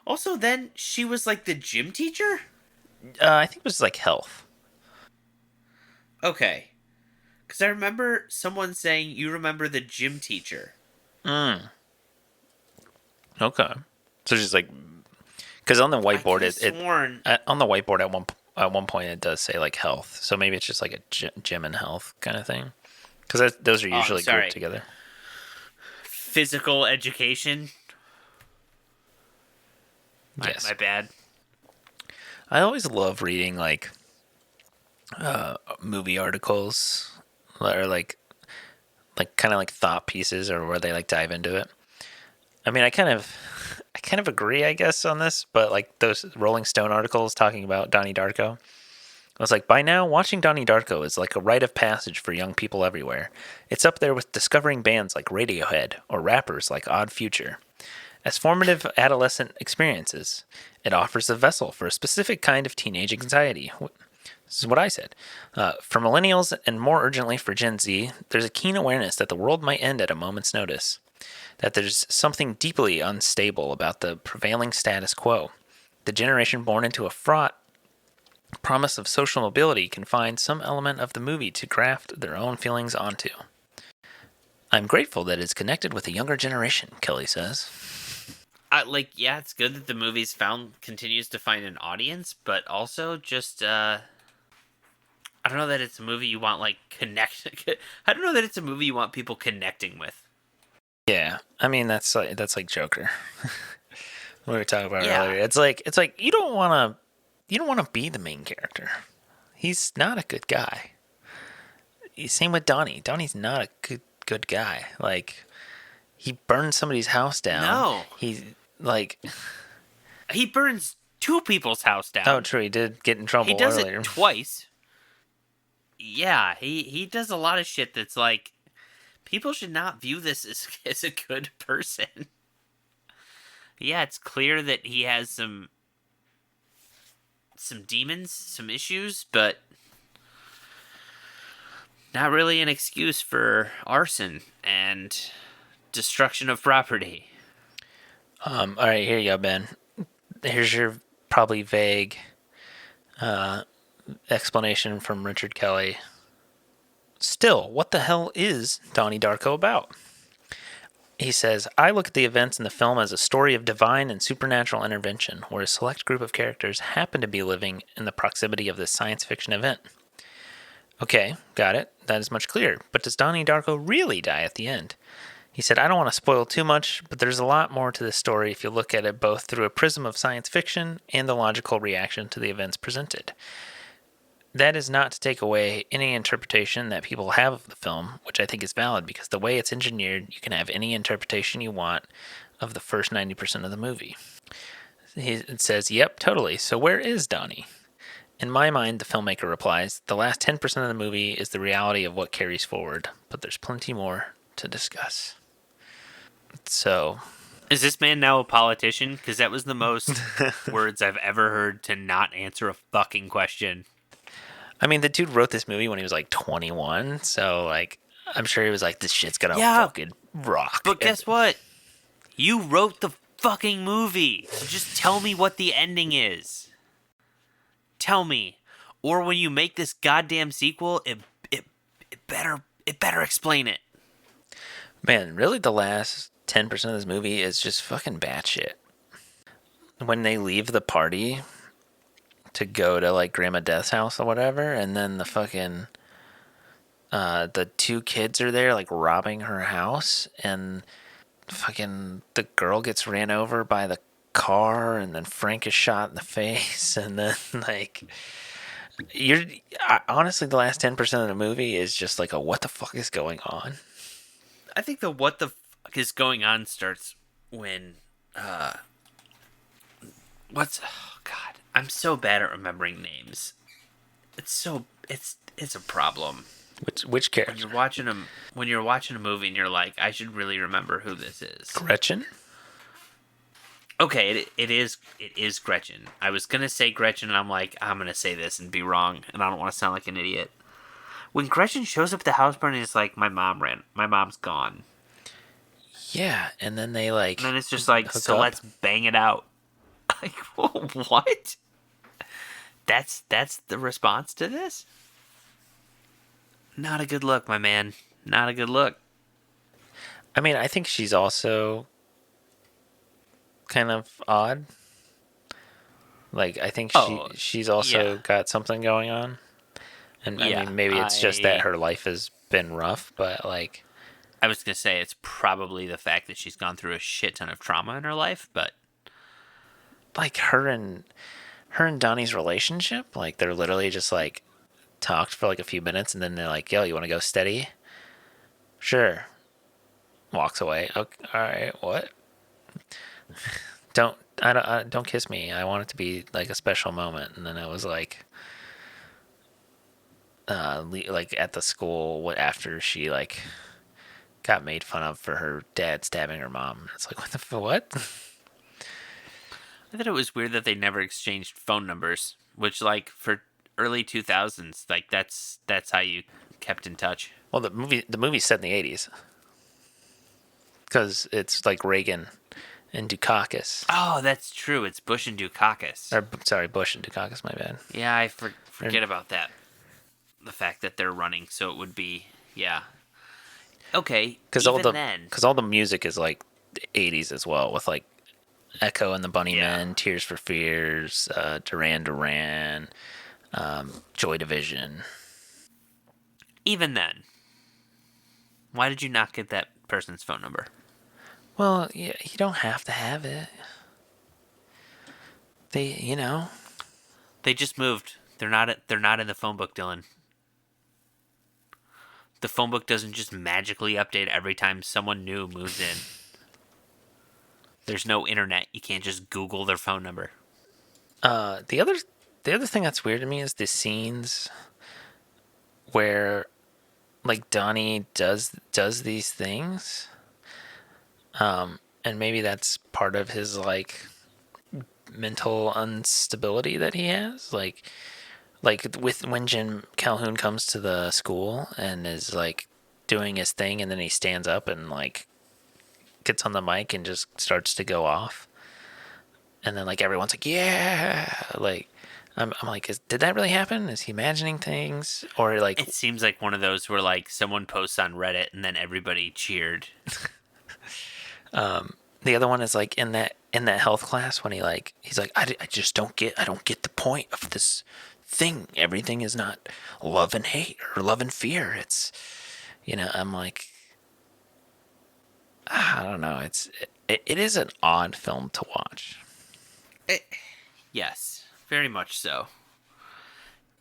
Also, then she was like the gym teacher. I think it was like health. Okay, because I remember someone saying you remember the gym teacher. Mm. Okay. So she's like, because on the I whiteboard, could have sworn. on the whiteboard at one point it does say like health. So maybe it's just like a gym and health kind of thing. Because those are Oh, I'm usually grouped sorry. together. Physical education. Yes. My bad. I always love reading like movie articles or like kind of like thought pieces or where they like dive into it. I mean, I kind of agree, I guess, on this, but like those Rolling Stone articles talking about Donnie Darko, I was like, by now, watching Donnie Darko is like a rite of passage for young people everywhere. It's up there with discovering bands like Radiohead or rappers like Odd Future. As formative adolescent experiences, it offers a vessel for a specific kind of teenage anxiety. This is what I said. For millennials and more urgently for Gen Z, there's a keen awareness that the world might end at a moment's notice, that there's something deeply unstable about the prevailing status quo. The generation born into a fraught promise of social mobility can find some element of the movie to graft their own feelings onto. I'm grateful that it's connected with a younger generation, Kelly says. Yeah, it's good that the movie's continues to find an audience, but also just I don't know that it's a movie you want like connect. I don't know that it's a movie you want people connecting with. Yeah, I mean that's like Joker. We were talking about Yeah, earlier. It's like you don't want to be the main character. He's not a good guy. Same with Donnie. Donnie's not a good guy. Like he burned somebody's house down. no, He like he burns two people's house oh down. true, he did get in He trouble does earlier. it twice. Yeah, he does a lot of shit that's like people should not view this as a good person. Yeah, it's clear that he has some demons, some issues, but not really an excuse for arson and destruction of property. All right, here you go, Ben. Here's your probably vague explanation from Richard Kelly. Still, what the hell is Donnie Darko about? He says, I look at the events in the film as a story of divine and supernatural intervention, where a select group of characters happen to be living in the proximity of this science fiction event. Okay, got it. That is much clearer. But does Donnie Darko really die at the end? He said, I don't want to spoil too much, but there's a lot more to this story if you look at it both through a prism of science fiction and the logical reaction to the events presented. That is not to take away any interpretation that people have of the film, which I think is valid because the way it's engineered, you can have any interpretation you want of the first 90% of the movie. It says, yep, totally. So where is Donnie? In my mind, the filmmaker replies, the last 10% of the movie is the reality of what carries forward, but there's plenty more to discuss. So, Is this man now a politician? Because that was the most words I've ever heard to not answer a fucking question. I mean, the dude wrote this movie when he was like 21, so like, I'm sure he was like, this shit's gonna fucking rock. But guess what? You wrote the fucking movie. So just tell me what the ending is. Tell me. Or when you make this goddamn sequel, it better explain it. Man, really the last 10% of this movie is just fucking batshit. When they leave the party to go to like Grandma Death's house or whatever, and then the fucking the two kids are there like robbing her house, and fucking the girl gets ran over by the car, and then Frank is shot in the face, and then like honestly the last 10% of the movie is just like a what the fuck is going on. I think the what the fuck is going on starts when oh god, I'm so bad at remembering names. It's a problem. Which character? When you're watching a movie and you're like, I should really remember who this is. Gretchen? Okay, it is Gretchen. I was gonna say Gretchen, and I'm like, I'm gonna say this and be wrong, and I don't want to sound like an idiot. When Gretchen shows up at the house party, it's like my mom's gone. Yeah, and then they like. And then it's just like, so let's bang it out. Like, what? That's the response to this? Not a good look, my man. Not a good look. I mean, I think she's also kind of odd. Like, I think she's also got something going on. And I mean, maybe it's just that her life has been rough, but like... I was going to say it's probably the fact that she's gone through a shit ton of trauma in her life, but... Like, her and Donnie's relationship, like, they're literally just, like, talked for, like, a few minutes, and then they're like, yo, you want to go steady? Sure. Walks away. Okay, all right, what? Don't kiss me. I want it to be, like, a special moment. And then it was, like at the school after she, like, got made fun of for her dad stabbing her mom. It's like, what? I thought it was weird that they never exchanged phone numbers, which, like, for early 2000s, like, that's how you kept in touch. Well, the movie's set in the 80s. Because it's, like, Reagan and Dukakis. Oh, that's true. It's Bush and Dukakis. Or, sorry, Bush and Dukakis, my bad. Yeah, I forget about that. The fact that they're running, so it would be, yeah. Okay, because all the music is, like, the 80s as well, with, like, Echo and the Bunnymen, Tears for Fears, Duran Duran, Joy Division. Even then, why did you not get that person's phone number? Well, yeah, you don't have to have it. They just moved. They're not in the phone book, Dylan. The phone book doesn't just magically update every time someone new moves in. There's no internet. You can't just Google their phone number. The other thing that's weird to me is the scenes where, like, Donnie does these things. And maybe that's part of his, like, mental instability that he has. Like with when Jim Calhoun comes to the school and is, like, doing his thing, and then he stands up and, like, gets on the mic and just starts to go off. And then, like, everyone's like, yeah! Like, I'm like, did that really happen? Is he imagining things? Or, like... It seems like one of those where, like, someone posts on Reddit and then everybody cheered. The other one is like in that health class when he's like I just don't get the point of this thing. Everything is not love and hate or love and fear. It's I'm like I don't know. It is an odd film to watch. It, yes, very much so.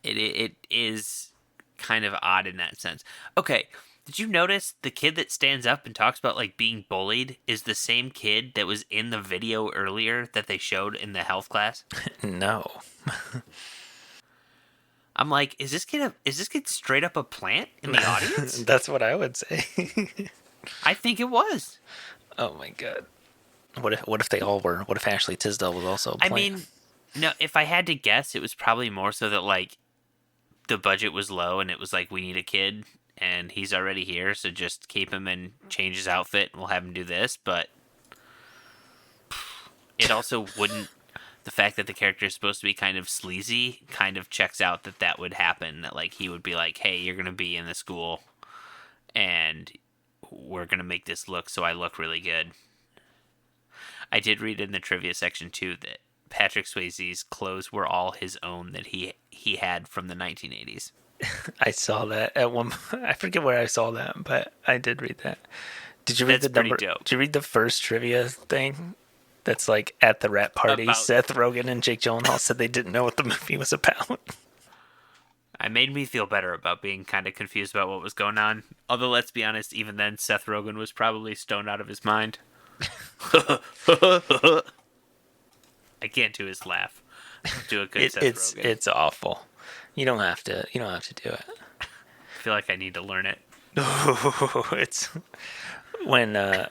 It is kind of odd in that sense. Okay, did you notice the kid that stands up and talks about like being bullied is the same kid that was in the video earlier that they showed in the health class? No. I'm like, is this kid straight up a plant in the audience? That's what I would say. I think it was. Oh my god. What if they all were? What if Ashley Tisdale was also a I plant? mean, no, if I had to guess, it was probably more so that like the budget was low and it was like we need a kid and he's already here, so just keep him and change his outfit and we'll have him do this. But it also wouldn't. The fact that the character is supposed to be kind of sleazy kind of checks out that would happen. That like he would be like, "Hey, you're gonna be in the school, and we're gonna make this look so I look really good." I did read in the trivia section too that Patrick Swayze's clothes were all his own that he had from the 1980s. I saw that at one. I forget where I saw that, but I did read that. Did you read That's the pretty number? dope. Did you read the first trivia thing? That's like at the rap party. About Seth Rogen and Jake Gyllenhaal said they didn't know what the movie was about. I made me feel better about being kind of confused about what was going on. Although let's be honest, even then Seth Rogen was probably stoned out of his mind. I can't do his laugh. Do a good Seth Rogen. It's awful. You don't have to. You don't have to do it. I feel like I need to learn it. It's when.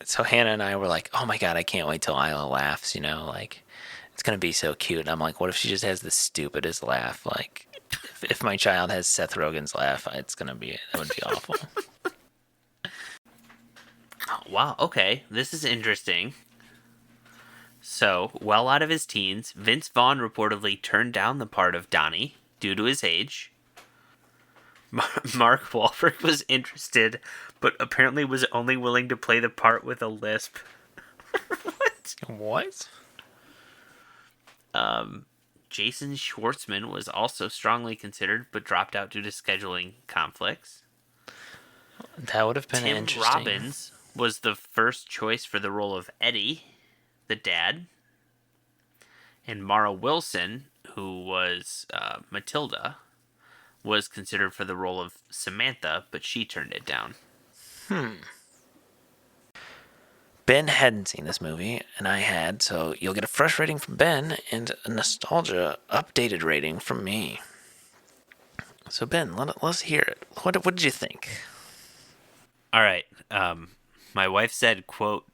So Hannah and I were like, "Oh my god, I can't wait till Isla laughs." Like it's gonna be so cute. And I'm like, what if she just has the stupidest laugh? Like, if my child has Seth Rogen's laugh, that would be awful. Wow, okay. This is interesting. So, well out of his teens, Vince Vaughn reportedly turned down the part of Donnie due to his age. Mark Wahlberg was interested, but apparently was only willing to play the part with a lisp. What? Jason Schwartzman was also strongly considered, but dropped out due to scheduling conflicts. That would have been Tim interesting. Robbins was the first choice for the role of Eddie, the dad. And Mara Wilson, who was Matilda, was considered for the role of Samantha, but she turned it down. Ben hadn't seen this movie, and I had, so you'll get a fresh rating from Ben and a nostalgia updated rating from me. So Ben, let's hear it. What did you think? All right. My wife said, quote,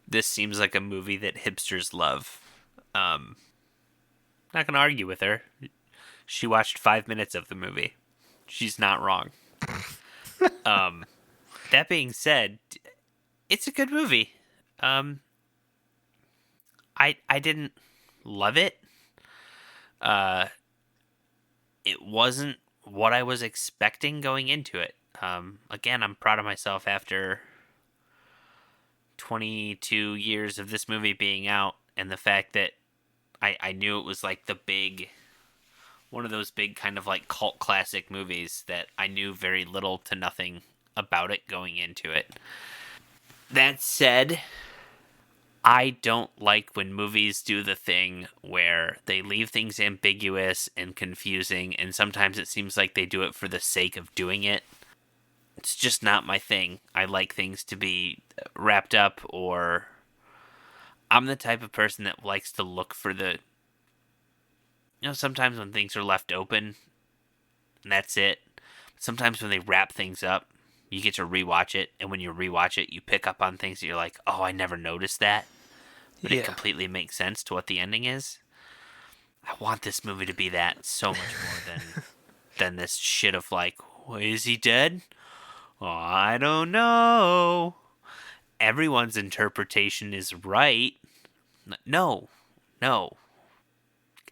this seems like a movie that hipsters love. Not going to argue with her. She watched 5 minutes of the movie. She's not wrong. That being said, it's a good movie. I didn't love it. It wasn't what I was expecting going into it. Again, I'm proud of myself after 22 years of this movie being out, and the fact that I knew it was like one of those big kind of like cult classic movies that I knew very little to nothing about it going into it. That said, I don't like when movies do the thing where they leave things ambiguous and confusing, and sometimes it seems like they do it for the sake of doing it. It's just not my thing. I like things to be wrapped up, or I'm the type of person that likes to look for the... sometimes when things are left open, and that's it. Sometimes when they wrap things up, you get to rewatch it, and when you rewatch it, you pick up on things that you're like, oh, I never noticed that. But Yeah. It completely makes sense to what the ending is. I want this movie to be that so much more than this shit of like, well, is he dead? Oh, I don't know. Everyone's interpretation is right. No.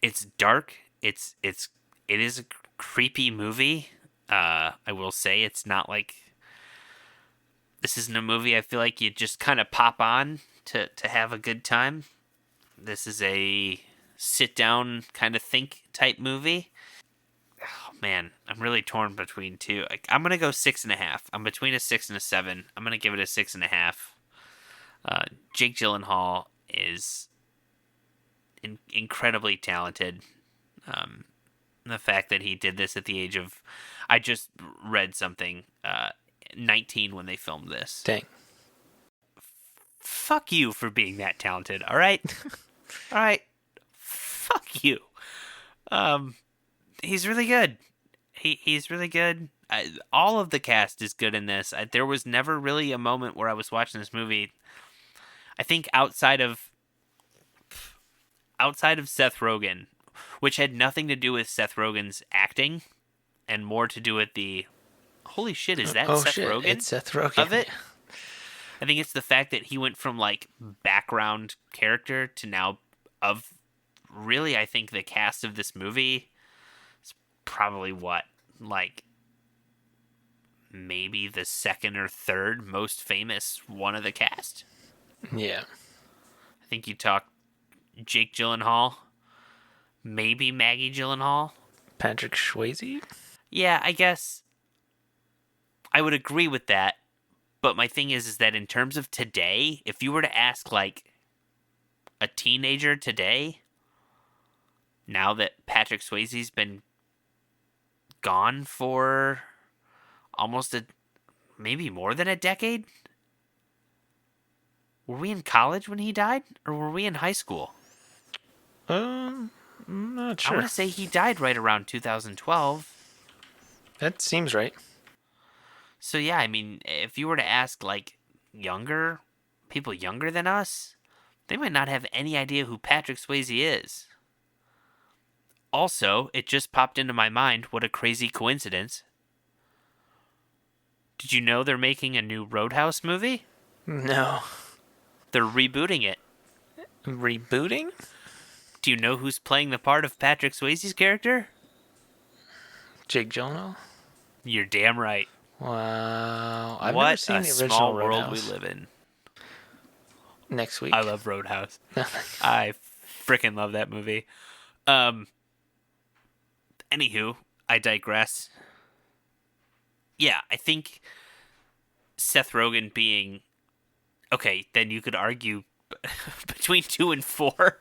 It's dark. It is a creepy movie. I will say it's not like This isn't a movie I feel like you just kind of pop on to have a good time. This is a sit down kind of think type movie. Oh man, I'm really torn between two. I'm gonna go 6.5. I'm between a 6 and a 7. I'm gonna give it a 6.5. Jake Gyllenhaal is incredibly talented. The fact that he did this at the age of, I just read something, 19 when they filmed this. Dang. Fuck you for being that talented. All right, all right. Fuck you. He's really good. He's really good. All of the cast is good in this. There was never really a moment where I was watching this movie. I think outside of Seth Rogen, which had nothing to do with Seth Rogen's acting, and more to do with the holy shit, is that Seth Rogen? It's Seth Rogen of it. I think it's the fact that he went from like background character to now of really, I think the cast of this movie is probably what, like maybe the second or third most famous one of the cast. Yeah. I think you talk Jake Gyllenhaal, maybe Maggie Gyllenhaal. Patrick Swayze? Yeah, I guess I would agree with that. But my thing is that in terms of today, if you were to ask like a teenager today, now that Patrick Swayze's been gone for almost maybe more than a decade, were we in college when he died, or were we in high school? I'm not sure. I want to say he died right around 2012. That seems right. So yeah, I mean, if you were to ask like people younger than us, they might not have any idea who Patrick Swayze is. Also, it just popped into my mind, what a crazy coincidence. Did you know they're making a new Roadhouse movie? No. They're rebooting it. Rebooting? Do you know who's playing the part of Patrick Swayze's character? Jake Gyllenhaal? You're damn right. Wow. I've never seen the original small Roadhouse. world we live in. Next week. I love Roadhouse. I freaking love that movie. Anywho, I digress. Yeah, I think Seth Rogen being... Okay, then you could argue between 2 and 4.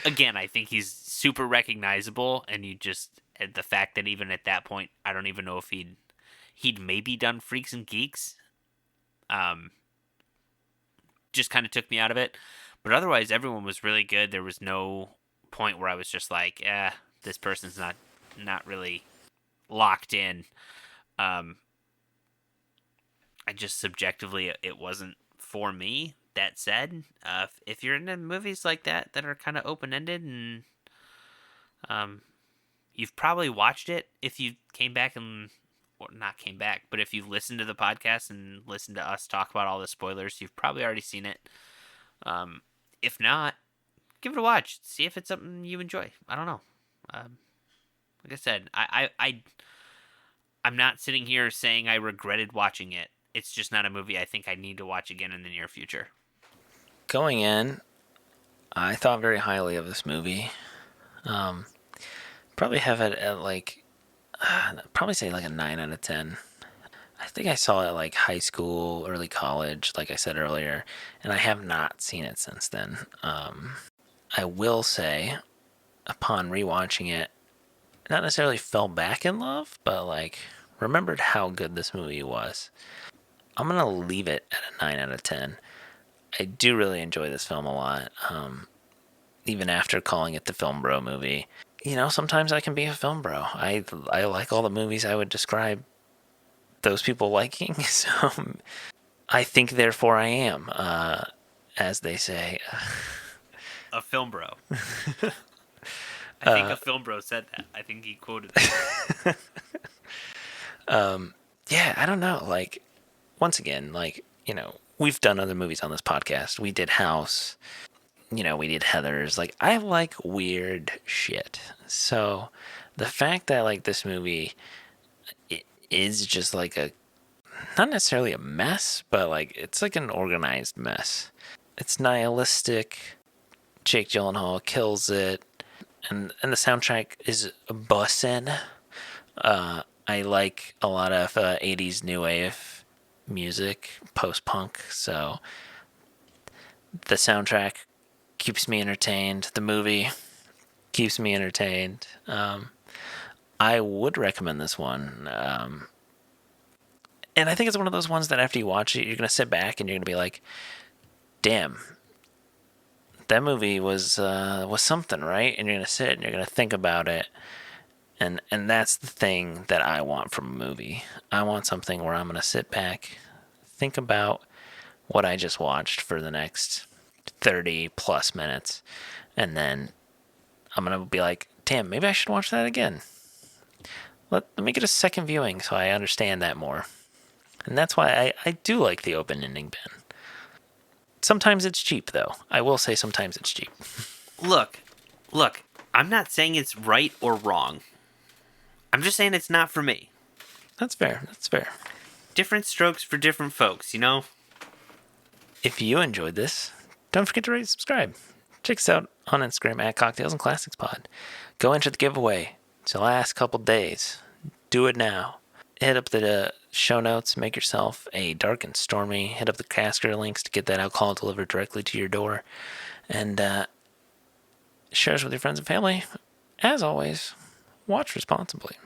Again, I think he's super recognizable, and you just... The fact that even at that point, I don't even know if he'd maybe done Freaks and Geeks. Just kind of took me out of it. But otherwise, everyone was really good. There was no point where I was just like, this person's not really locked in. I just subjectively, it wasn't for me. That said, if you're into movies like that are kind of open-ended and you've probably watched it if you came back and... Or not came back, but if you listened to the podcast and listened to us talk about all the spoilers, you've probably already seen it. If not, give it a watch. See if it's something you enjoy. I don't know. Like I said, I'm not sitting here saying I regretted watching it. It's just not a movie I think I need to watch again in the near future. Going in, I thought very highly of this movie. Probably have it at like... probably say like a 9 out of 10. I think I saw it like high school, early college, like I said earlier, and I have not seen it since then. I will say, upon rewatching it, not necessarily fell back in love, but like remembered how good this movie was. I'm gonna leave it at a 9 out of 10. I do really enjoy this film a lot, even after calling it the Film Bro movie. You know, sometimes I can be a film bro. I like all the movies I would describe those people liking. So I think, therefore, I am, as they say. A film bro. I think a film bro said that. I think he quoted that. Yeah, I don't know. Like, once again, like, you know, we've done other movies on this podcast. We did House. You know, we did Heathers. Like, I like weird shit. So the fact that like this movie, it is just like a not necessarily a mess, but like it's like an organized mess. It's nihilistic. Jake Gyllenhaal kills it, and the soundtrack is bussin'. I like a lot of 80s new wave music, post punk, so the soundtrack keeps me entertained. The movie keeps me entertained. I would recommend this one. And I think it's one of those ones that after you watch it, you're going to sit back and you're going to be like, damn, that movie was something, right? And you're going to sit and you're going to think about it. And that's the thing that I want from a movie. I want something where I'm going to sit back, think about what I just watched for the next 30 plus minutes, and then I'm going to be like, damn, maybe I should watch that again. Let me get a second viewing so I understand that more. And that's why I do like the open ending bin. Sometimes it's cheap, though. I will say sometimes it's cheap. Look, I'm not saying it's right or wrong. I'm just saying it's not for me. That's fair. Different strokes for different folks, you know? If you enjoyed this, don't forget to rate and subscribe. Check us out on Instagram at Cocktails and Classics Pod. Go enter the giveaway. It's the last couple days. Do it now. Hit up the show notes. Make yourself a Dark and Stormy. Hit up the Casker links to get that alcohol delivered directly to your door. And share us with your friends and family. As always, watch responsibly.